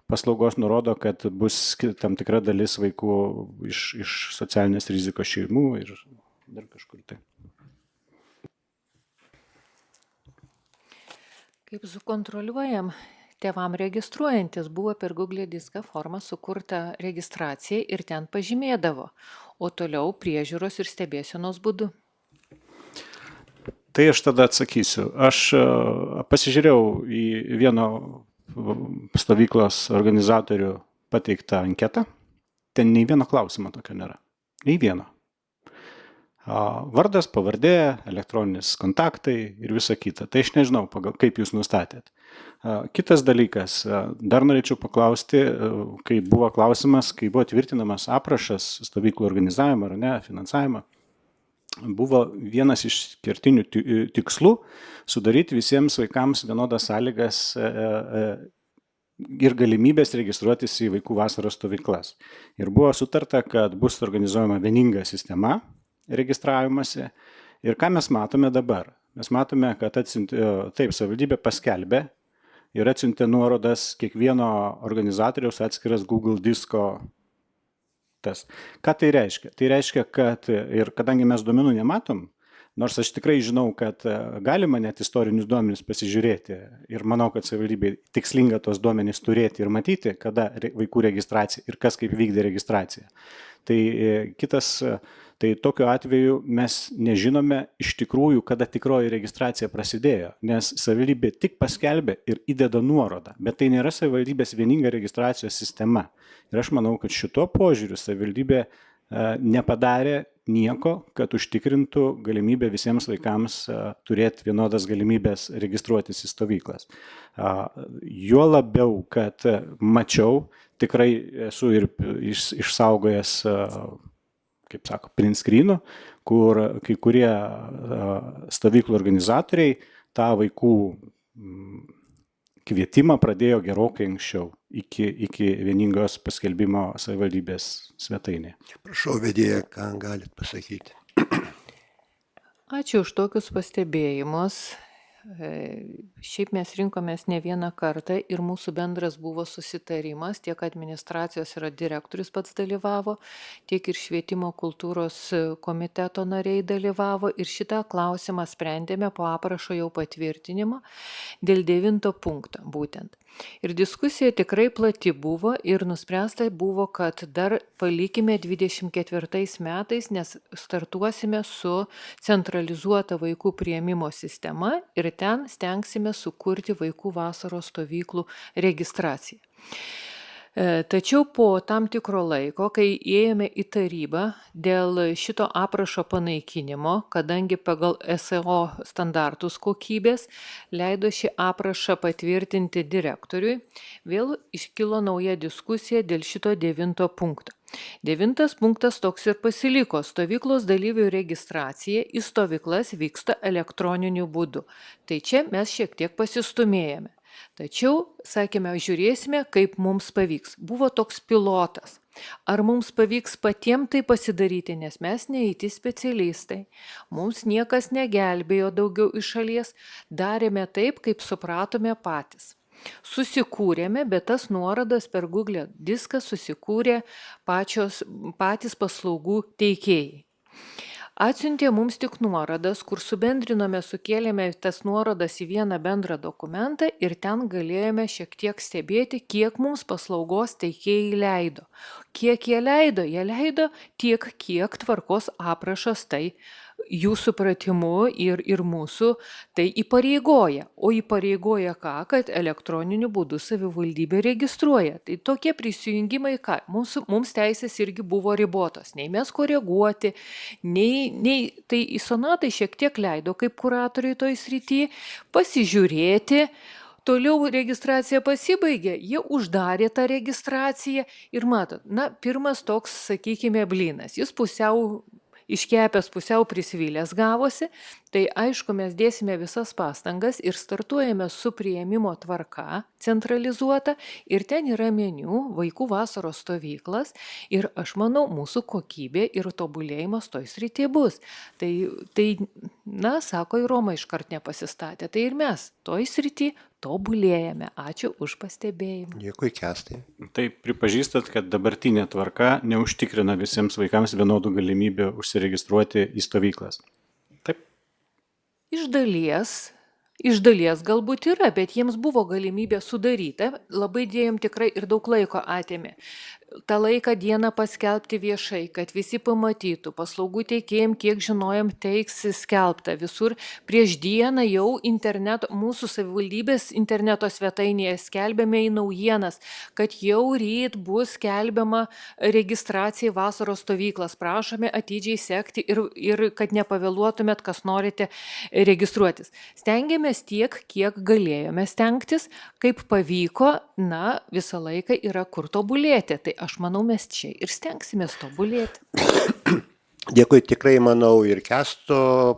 Speaker 4: paslaugos nurodo, kad bus tam tikra dalis vaikų iš socialinės rizikos šeimų ir dar kažkur tai.
Speaker 6: Kaip sukontroliuojam, tėvam registruojantis buvo per Google diską formą sukurta registracija ir ten pažymėdavo, o toliau priežiūros ir stebėsenos būdu.
Speaker 4: Tai aš tada atsakysiu. Aš pasižiūrėjau į vieno stovyklos organizatorių pateiktą anketą. Ten nei vieno klausimo tokio nėra. Nei vieno. Vardas, pavardė, elektroninis kontaktai ir visa kita. Tai aš nežinau, kaip jūs nustatėt. Kitas dalykas, dar norėčiau paklausti, kai buvo klausimas, kai buvo tvirtinamas aprašas stovyklų organizavimo ar ne, finansavimo, buvo vienas iš kertinių tikslų sudaryti visiems vaikams vienodas sąlygas ir galimybės registruotis į vaikų vasaros stovyklas. Ir buvo sutarta, kad bus organizuojama vieninga sistema registravimasi. Ir ką mes matome dabar? Mes matome, kad savivaldybė paskelbė ir atsiuntė nuorodas kiekvieno organizatoriaus atskiras Google disko. Ką tai reiškia? Tai reiškia, kad ir kadangi mes duomenų nematom, nors aš tikrai žinau, kad galima net istorinius duomenis pasižiūrėti ir manau, kad savivaldybė tikslinga tos duomenis turėti ir matyti, kada vaikų registracija ir kas kaip vykdė registraciją. Tai tokiu atveju mes nežinome iš tikrųjų, kada tikroji registracija prasidėjo, nes savivaldybė tik paskelbė ir įdeda nuorodą, bet tai nėra savivaldybės vieninga registracijos sistema. Ir aš manau, kad šituo požiūriu savivaldybė nepadarė nieko, kad užtikrintų galimybę visiems vaikams turėti vienodas galimybės registruotis į stovyklas. Juo labiau, kad mačiau, tikrai esu ir išsaugojęs, kaip sako, print screenų, kur kai kurie stovyklų organizatoriai tą vaikų kvietimą pradėjo gerokai anksčiau, iki vieningos paskelbimo savivaldybės svetainėje.
Speaker 1: Prašau, vedėja, ką galit pasakyti.
Speaker 6: Ačiū už tokius pastebėjimus. Šiaip mes rinkomės ne vieną kartą ir mūsų bendras buvo susitarimas, tiek administracijos ir direktorius pats dalyvavo, tiek ir švietimo kultūros komiteto nariai dalyvavo ir šitą klausimą sprendėme po aprašo jau patvirtinimo dėl 9 punkto būtent. Ir diskusija tikrai plati buvo ir nuspręsta buvo, kad dar palikime 24 metais, nes startuosime su centralizuota vaikų priėmimo sistema ir ten stengsime sukurti vaikų vasaros stovyklų registraciją. Tačiau po tam tikro laiko, kai ėjome į tarybą dėl šito aprašo panaikinimo, kadangi pagal SEO standartus kokybės leido šį aprašą patvirtinti direktoriui, vėl iškilo nauja diskusija dėl šito 9 punkto. 9 punktas toks ir pasiliko. Stovyklos dalyvių registracija į stovyklas vyksta elektroniniu būdu. Tai čia mes šiek tiek pasistumėjome. Tačiau, sakėme, žiūrėsime, kaip mums pavyks. Buvo toks pilotas. Ar mums pavyks patiems tai pasidaryti, nes mes neįti specialistai. Mums niekas negelbėjo daugiau iš šalies. Darėme taip, kaip supratome patys. Susikūrėme, bet tas nuorodas per Google diską susikūrė patys paslaugų teikėjai. Atsiuntė mums tik nuorodas, kur subendrinome, sukėlėme tas nuorodas į vieną bendrą dokumentą ir ten galėjome šiek tiek stebėti, kiek mums paslaugos teikėjai leido. Kiek jie leido? Jie leido tiek, kiek tvarkos aprašas tai jų supratimu ir mūsų tai įpareigoja. O įpareigoja ką? Kad elektroniniu būdu savivaldybė registruoja. Tai tokie prisijungimai, ką? Mums teisės irgi buvo ribotos. Nei mes koreguoti, nei tai į sonatai šiek tiek leido kaip kuratoriai toj srity pasižiūrėti. Toliau registracija pasibaigė, jie uždarė tą registraciją ir matot, pirmas toks, sakykime, blynas. Jis pusiau iškepęs, pusiau prisvilęs gavosi, tai aišku, mes dėsime visas pastangas ir startuojame su priėmimo tvarka centralizuota ir ten yra meniu, vaikų vasaros stovyklas ir aš manau, mūsų kokybė ir tobulėjimas toj srityje bus. Tai, sako, ir Roma iškart nepasistatė, tai ir mes toj srityje tobulėjame. Ačiū už pastebėjimą.
Speaker 1: Dėkui, Kęstai.
Speaker 4: Tai pripažįstat, kad dabartinė tvarka neužtikrina visiems vaikams vienodų galimybių užsiregistruoti į stovyklas. Taip?
Speaker 6: Iš dalies galbūt yra, bet jiems buvo galimybė sudaryta, labai dėjom tikrai ir daug laiko atėmė. tą laiką dieną paskelbti viešai, kad visi pamatytų, paslaugų teikėjim, kiek žinojom, teiks skelbta visur. Prieš dieną jau mūsų savivaldybės interneto svetainėje skelbėme į naujienas, kad jau ryt bus skelbiama registracija į vasaros stovyklas. Prašome atidžiai sekti ir kad nepavėluotumėt, kas norite registruotis. Stengiamės tiek, kiek galėjome stengtis, kaip pavyko, visą laiką yra kur tobulėti. Tai aš manau, mes čia ir stengsimės tobulėti.
Speaker 1: Dėkui, tikrai manau ir Kęsto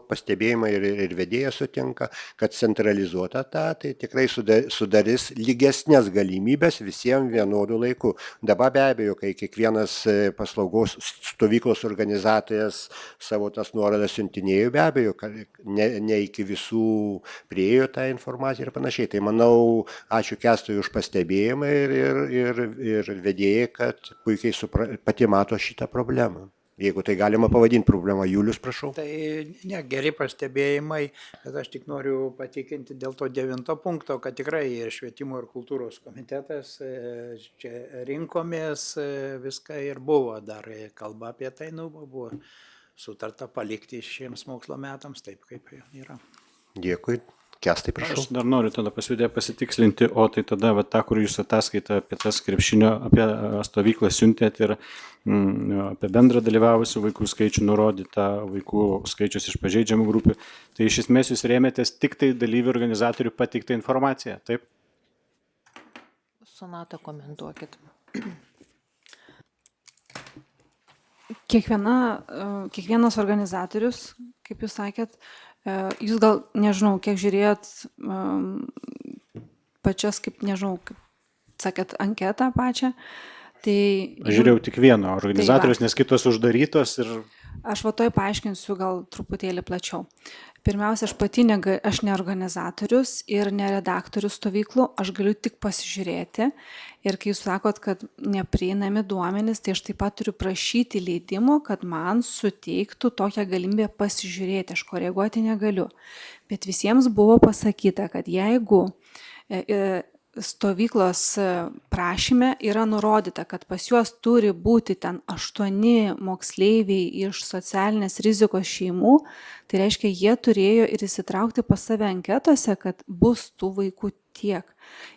Speaker 1: pastebėjimai ir vedėjas sutinka, kad centralizuota tai tikrai sudarys lygesnės galimybės visiems vienodų laikų. Dabar be abejo, kai kiekvienas paslaugos stovyklos organizatorijas savo tas nuorodas siuntinėjo, be abejo, ne iki visų priėjo tą informaciją ir panašiai. Tai manau, ačiū Kęstui už pastebėjimą ir vedėjai, kad puikiai pati mato šitą problemą. Jeigu tai galima pavadinti problemą. Julius, prašau.
Speaker 3: Tai geri pastebėjimai, bet aš tik noriu patikinti dėl to 9 punkto, kad tikrai švietimo ir kultūros komitetas čia rinkomės viską ir buvo dar kalba apie tai, buvo sutarta palikti šiems mokslo metams taip, kaip yra.
Speaker 1: Dėkui. Kęstai, prašau.
Speaker 4: Aš dar noriu tada pasitikslinti, o tai tada tą, kur jūs ataskaitą apie tas krepšinio, apie stovyklą siuntėt ir apie bendrą dalyvavusių vaikų skaičių nurodytą vaikų skaičius iš pažeidžiamų grupių, tai iš esmės jūs rėmėtės tik tai dalyvių organizatorių pateiktą informaciją, taip?
Speaker 6: Sonata, komentuokit.
Speaker 7: Kiekvienas organizatorius, kaip jūs sakėt, jūs gal, nežinau, kiek žiūrėjot pačias, kaip sakėt, anketą pačią, tai...
Speaker 3: Aš
Speaker 4: žiūrėjau tik vieno organizatorius, nes kitos uždarytos ir...
Speaker 7: Aš toj paaiškinsiu gal truputėlį plačiau. Pirmiausia, aš ne organizatorius ir ne redaktorius stovyklų, aš galiu tik pasižiūrėti. Ir kai jūs sakot, kad neprieinami duomenys, tai aš taip pat turiu prašyti leidimo, kad man suteiktų tokią galimybę pasižiūrėti, aš koreguoti negaliu. Bet visiems buvo pasakyta, kad jeigu stovyklos prašyme yra nurodyta, kad pas juos turi būti ten 8 moksleiviai iš socialinės rizikos šeimų, tai reiškia, jie turėjo ir įsitraukti pas save anketose, kad bus tų vaikų tiek.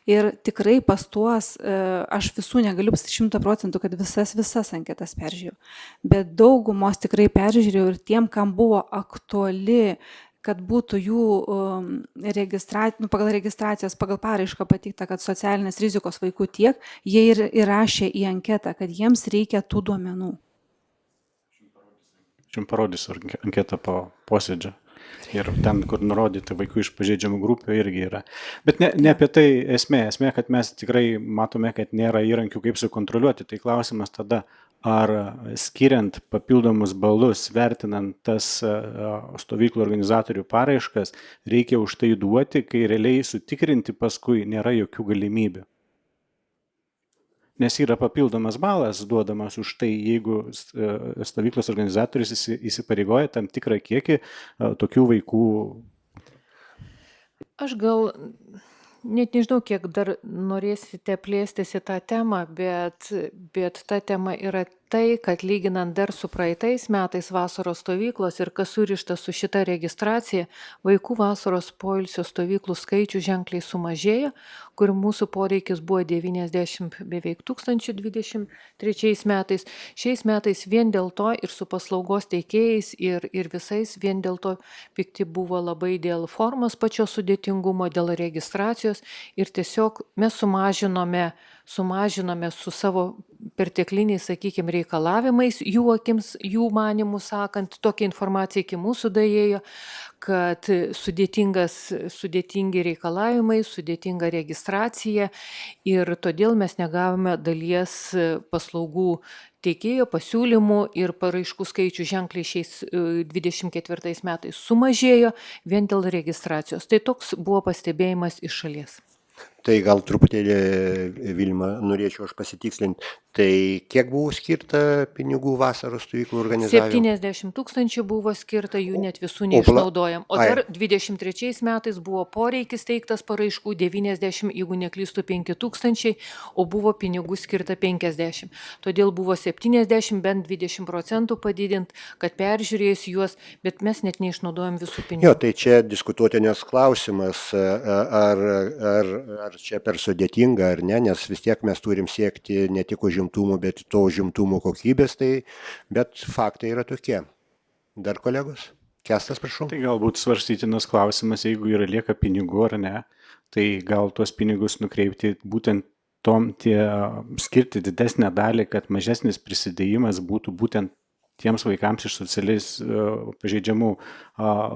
Speaker 7: Ir tikrai pas tuos, aš visų negaliu 100%, kad visas anketas peržiūrėjau, bet daugumos tikrai peržiūrėjau ir tiem, kam buvo aktuali, kad būtų jų pagal registracijos, pagal paraišką pateikta, kad socialinės rizikos vaikų tiek, jie ir įrašė į anketą, kad jiems reikia tų duomenų.
Speaker 4: Aš jums parodysiu anketą po posėdžio. Ir ten, kur nurodyti vaikų iš pažeidžiamų grupių, irgi yra. Bet ne apie tai esmė, kad mes tikrai matome, kad nėra įrankių, kaip sukontroliuoti. Tai klausimas tada, ar skiriant papildomus balus, vertinant tas stovyklų organizatorių paraiškas, reikia už tai duoti, kai realiai sutikrinti paskui nėra jokių galimybių. Nes yra papildomas balas duodamas už tai, jeigu stovyklos organizatorius įsipareigoja tam tikrą kiekį tokių vaikų.
Speaker 6: Aš gal net nežinau, kiek dar norėsite plėstis į tą temą, bet ta tema yra tai, kad lyginant dar su praeitais metais vasaros stovyklos ir kas surišta su šita registracija, vaikų vasaros poilsio stovyklų skaičių ženkliai sumažėjo, kur mūsų poreikis buvo 90 beveik 1023 metais. Šiais metais vien dėl to ir su paslaugos teikėjais ir visais vien dėl to pikti buvo labai dėl formos pačios sudėtingumo, dėl registracijos ir tiesiog mes sumažinome su savo pertekliniais, sakykime, reikalavimais, jų manimų sakant, tokia informacija iki mūsų daėjo, kad sudėtingi reikalavimai, sudėtinga registracija ir todėl mes negavome dalies paslaugų teikėjo pasiūlymų ir paraiškų skaičių ženkliai šiais 24 metais sumažėjo vien dėl registracijos. Tai toks buvo pastebėjimas iš šalies.
Speaker 1: Tai gal truputėlį, Vilma, norėčiau aš pasitikslinti. Tai kiek buvo skirta pinigų vasaros stovyklų organizavimui?
Speaker 6: 70 000 buvo skirta, jų net visų neišnaudojam. O dar 23 metais buvo poreikis teiktas paraiškų 90, jeigu neklystų 5 000, o buvo pinigų skirta 50. Todėl buvo 70, bent 20% padidint, kad peržiūrėjus juos, bet mes net neišnaudojam visų pinigų.
Speaker 1: Jo, tai čia diskutuotinas klausimas, ar čia per sudėtinga ar ne, nes vis tiek mes turim siekti ne tik užimtumo, bet to užimtumo kokybės, bet faktai yra tokie. Dar kolegos? Kęstas, prašau.
Speaker 4: Tai galbūt svarstytinas klausimas, jeigu yra lieka pinigų ar ne, tai gal tuos pinigus nukreipti būtent skirti didesnę dalį, kad mažesnis prisidėjimas būtų būtent tiems vaikams iš socialiai pažeidžiamų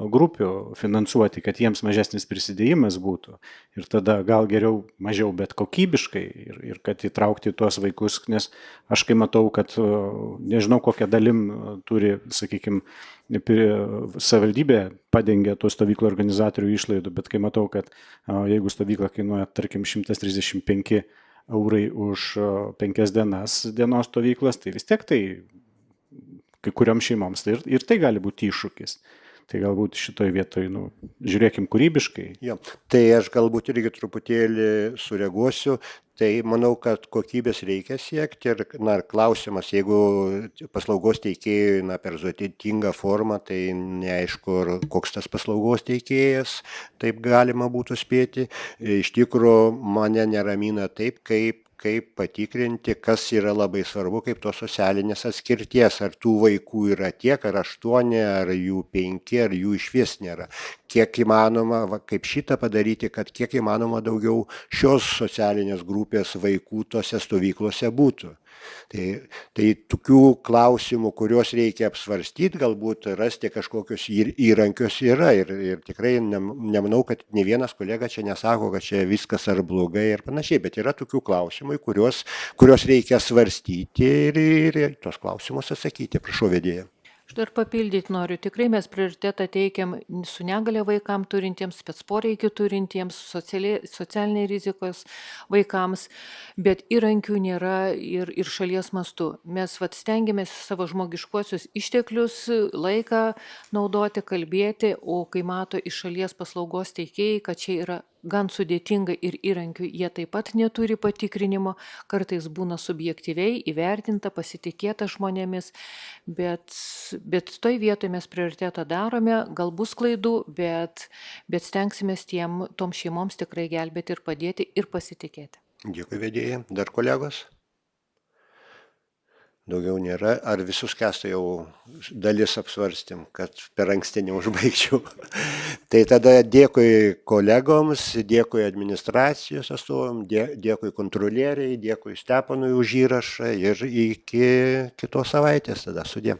Speaker 4: grupių finansuoti, kad jiems mažesnis prisidėjimas būtų. Ir tada gal geriau mažiau, bet kokybiškai ir kad įtraukti tuos vaikus, nes aš kai matau, kad nežinau, kokią dalim turi, sakykime, savivaldybė padengia tų stovyklų organizatorių išlaidų, bet kai matau, kad jeigu stovykla kainuoja, tarkim, 135 eurai už 5 dienos stovyklas, tai vis tiek tai kai kuriom šeimoms. Ir tai gali būti iššūkis. Tai galbūt šitoj vietoj, žiūrėkim kūrybiškai.
Speaker 1: Jo, tai aš galbūt irgi truputėlį sureaguosiu. Tai manau, kad kokybės reikia siekti ir klausimas, jeigu paslaugos teikėjui per sudėtingą formą, tai neaišku, koks tas paslaugos teikėjas, taip galima būtų spėti. Iš tikrųjų, mane neramina taip, kaip patikrinti, kas yra labai svarbu, kaip tos socialinės atskirties, ar tų vaikų yra tiek, ar 8, ar jų 5, ar jų išvis nėra. Kiek įmanoma, kaip šitą padaryti, kad kiek įmanoma daugiau šios socialinės grupės vaikų tose stovyklose būtų. Tai tokių klausimų, kuriuos reikia apsvarstyti, galbūt rasti kažkokius įrankius yra ir tikrai nemanau, kad ne vienas kolega čia nesako, kad čia viskas ar blogai ir panašiai, bet yra tokių klausimų, kuriuos reikia svarstyti ir tos klausimus atsakyti. Prašau, vedėja.
Speaker 6: Aš dar papildyti noriu. Tikrai mes prioritetą teikiam su negalia vaikams turintiems, specporeikių turintiems, socialiniai rizikos vaikams, bet įrankių nėra ir šalies mastu. Mes stengiamės savo žmogiškuosius išteklius, laiką naudoti, kalbėti, o kai mato iš šalies paslaugos teikėjai, kad čia yra gan sudėtinga ir įrankių jie taip pat neturi patikrinimo, kartais būna subjektyviai įvertinta, pasitikėta žmonėmis, bet toj vietoje mes prioritetą darome, gal bus klaidų, bet stengsimės tom šeimoms tikrai gelbėti ir padėti ir pasitikėti.
Speaker 1: Dėkui vedėjai. Dar kolegos? Daugiau nėra. Ar visus Kęsto jau dalis apsvarstėm, kad per anksti neužbaigčiau? Tai tada dėkui kolegoms, dėkui administracijos atstovom, dėkui kontrolieriai, dėkui Stepanui už įrašą ir iki kitos savaitės tada. Sudie.